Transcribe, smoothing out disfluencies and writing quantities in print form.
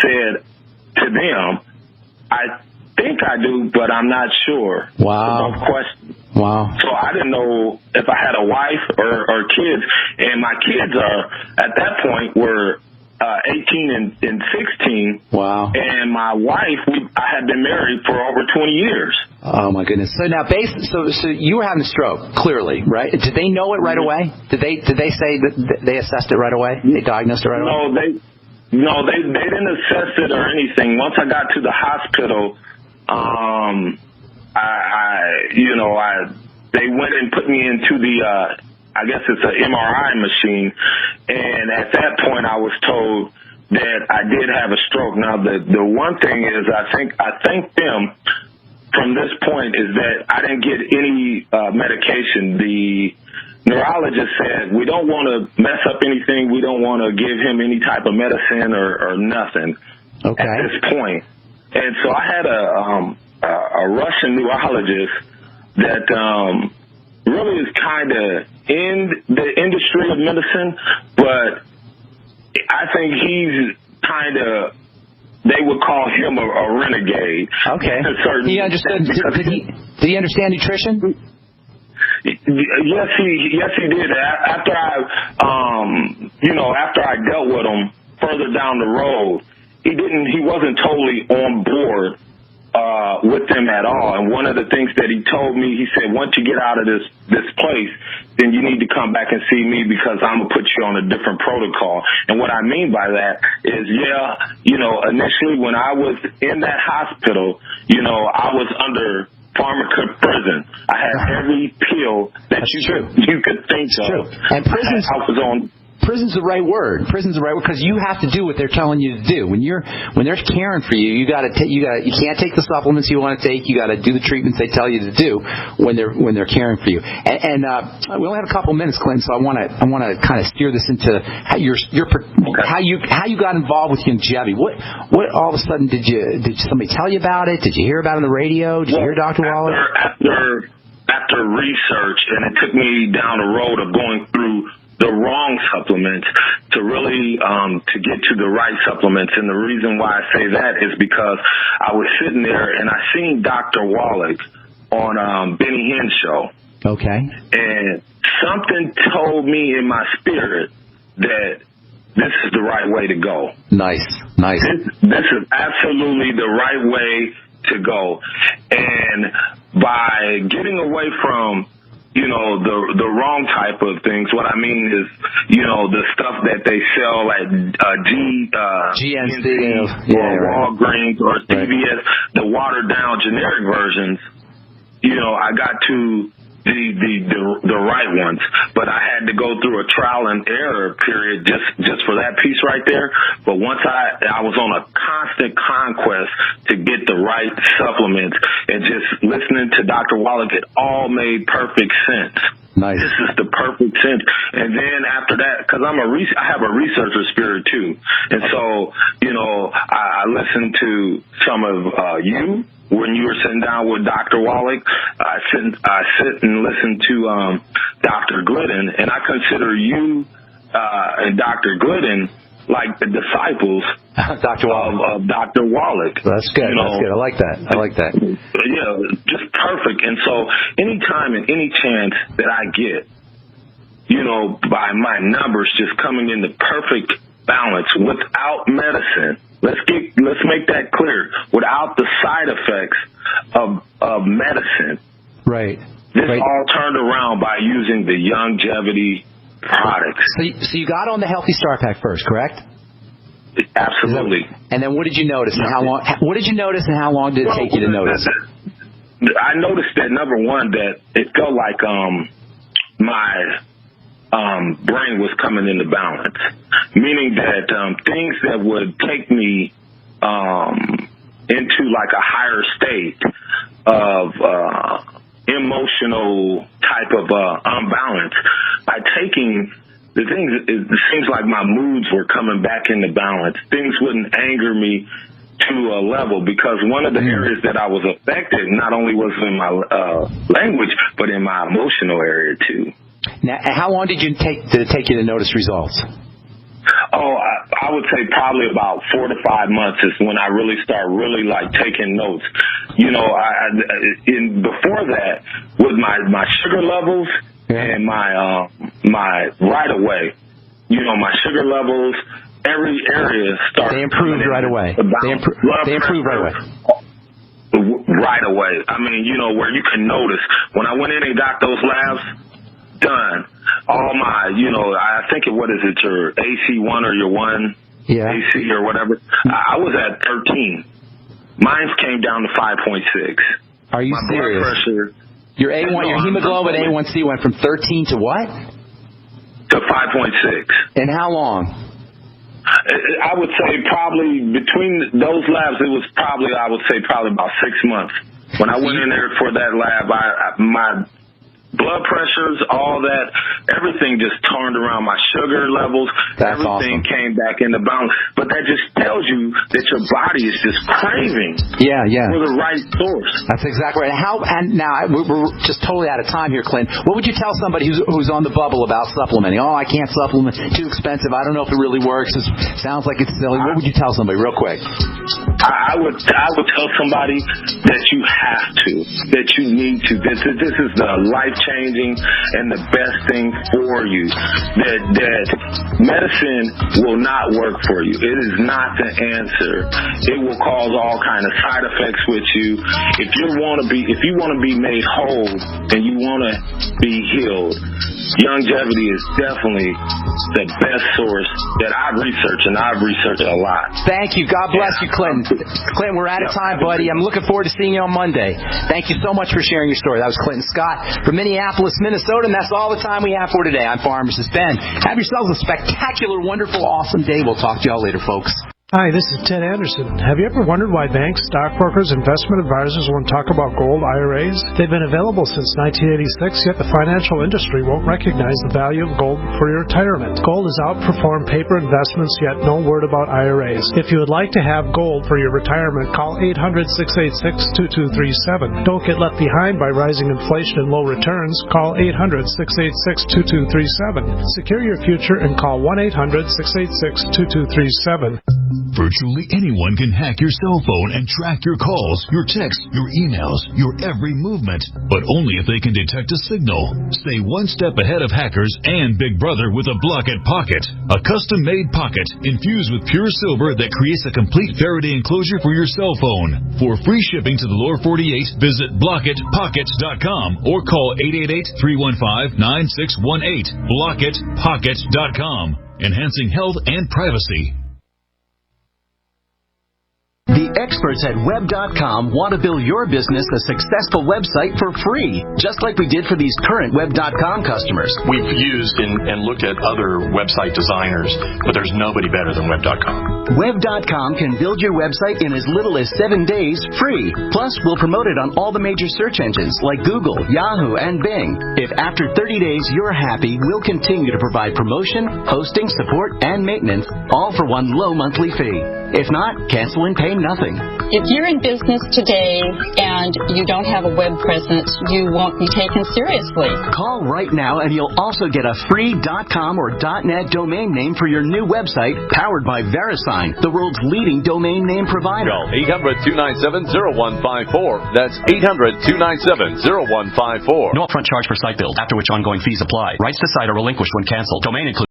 said to them, I think I do, but I'm not sure. Wow. Both questions. Wow. So I didn't know if I had a wife or kids. And my kids at that point, were 18 and 16. Wow. And my wife, I had been married for over 20 years. Oh, my goodness. So now, so you were having a stroke, clearly, right? Did they know it right away? Did they say that they assessed it right away? They diagnosed it right away? No, they didn't assess it or anything. Once I got to the hospital, they went and put me into the, I guess it's an MRI machine, and at that point I was told that I did have a stroke. Now the one thing is, I thank them from this point is that I didn't get any medication. The neurologist said, we don't want to mess up anything. We don't want to give him any type of medicine or nothing at this point. And so I had a Russian neurologist that really is kind of in the industry of medicine, but I think he's kind of, they would call him a renegade. Okay. He understood. Did he understand nutrition? Yes, he did. After I dealt with him further down the road, he wasn't totally on board with them at all. And one of the things that he told me, he said, once you get out of this place, then you need to come back and see me because I'm going to put you on a different protocol. And what I mean by that is, initially when I was in that hospital, I was under pharmaca prison. I had every pill that you could think of. And prison's the right word. Prison's the right word because you have to do what they're telling you to do. When they're caring for you, you can't take the supplements you want to take. You got to do the treatments they tell you to do when they're caring for you. And we only have a couple minutes, Clinton, so I want to kind of steer this into how you got involved with longevity. What all of a sudden did somebody tell you about it? Did you hear about it on the radio? Did you hear Dr. Waller? After research, and it took me down the road of going through the wrong supplements to really to get to the right supplements. And the reason why I say that is because I was sitting there and I seen Dr. Wallach on Benny Hinn show. Okay. And something told me in my spirit that this is the right way to go. Nice. This is absolutely the right way to go. And by getting away from the wrong type of things. What I mean is, the stuff that they sell at GNC or Walgreens or CVS, the watered down generic versions. I got to the right ones, but I had to go through a trial and error period just for that piece right there. But once I was on a constant conquest to get the right supplements, and just listening to Dr. Wallach, it all made perfect sense. Nice. This is the perfect sense. And then after that, because I have a researcher spirit too, and so I listened to some of you. When you were sitting down with Dr. Wallach, I sit and listen to Dr. Glidden, and I consider you and Dr. Glidden like the disciples of Dr. Wallach. That's good. That's good. I like that. Yeah, just perfect. And so anytime and any chance that I get, by my numbers just coming into perfect balance without medicine, let's make that clear, without the side effects of medicine. Right. This all turned around by using the longevity products. So you got on the Healthy Start Pack first, correct? Absolutely. And then what did you notice, and how long? What did you notice, and how long did it take you to notice? I noticed that, number one, that it felt like my brain was coming into balance, meaning that things that would take me into like a higher state of emotional type of unbalance, by taking the things, it seems like my moods were coming back into balance. Things wouldn't anger me to a level, because one of the areas that I was affected not only was in my language, but in my emotional area too. Now, how long did it take you to notice results? Oh, I would say probably about 4 to 5 months is when I really start like taking notes. You know, before that, with my sugar levels and my right away, you know, my sugar levels, every area started. They improved right away. They improved right away. Right away. I mean, you know, where you can notice when I went in and got those labs done, all my, you know, I think what is it, your AC1 or your 1 AC or whatever, I was at 13. Mine came down to 5.6. Are you serious? Blood pressure. Your A1, your hemoglobin A1C went from 13 to what? To 5.6. And how long? I would say probably between those labs, it was probably, I would say probably about 6 months. When I went in there for that lab, my blood pressures, all that, everything just turned around. My sugar levels, everything came back into balance. But that just tells you that your body is just craving for the right source. That's exactly right. And now we're just totally out of time here, Clint. What would you tell somebody who's on the bubble about supplementing? Oh, I can't supplement, too expensive. I don't know if it really works. It sounds like it's silly. What would you tell somebody, real quick? I would tell somebody that you have to, that you need to. This is the life-changing and the best thing for you. That medicine will not work for you. It is not the answer. It will cause all kind of side effects with you. If you want to be made whole and you want to be healed, longevity is definitely the best source that I've researched, and I've researched a lot. Thank you. God bless you, Clinton. Clinton, we're out of time, buddy. I'm looking forward to seeing you on Monday. Thank you so much for sharing your story. That was Clinton Scott from Minneapolis, Minnesota, and that's all the time we have for today. I'm Pharmacist Ben. Have yourselves a spectacular, wonderful, awesome day. We'll talk to y'all later, folks. Hi, this is Ted Anderson. Have you ever wondered why banks, stockbrokers, investment advisors won't talk about gold IRAs? They've been available since 1986, yet the financial industry won't recognize the value of gold for your retirement. Gold has outperformed paper investments, yet no word about IRAs. If you would like to have gold for your retirement, call 800-686-2237. Don't get left behind by rising inflation and low returns. Call 800-686-2237. Secure your future and call 1-800-686-2237. Virtually anyone can hack your cell phone and track your calls, your texts, your emails, your every movement, but only if they can detect a signal. Stay one step ahead of hackers and Big Brother with a Block-It Pocket, a custom-made pocket infused with pure silver that creates a complete Faraday enclosure for your cell phone. For free shipping to the lower 48, visit blockitpockets.com or call 888-315-9618. blockitpockets.com, enhancing health and privacy. The experts at Web.com want to build your business a successful website for free, just like we did for these current Web.com customers. We've used and looked at other website designers, but there's nobody better than Web.com. Web.com can build your website in as little as 7 days free. Plus, we'll promote it on all the major search engines like Google, Yahoo, and Bing. If after 30 days you're happy, we'll continue to provide promotion, hosting, support, and maintenance, all for one low monthly fee. If not, cancel and pay nothing. If you're in business today and you don't have a web presence, you won't be taken seriously. Call right now and you'll also get a free .com or .net domain name for your new website, powered by VeriSign, the world's leading domain name provider. Call 800-297-0154. That's 800-297-0154. No upfront charge per site build, after which ongoing fees apply. Rights to site are relinquished when canceled. Domain includes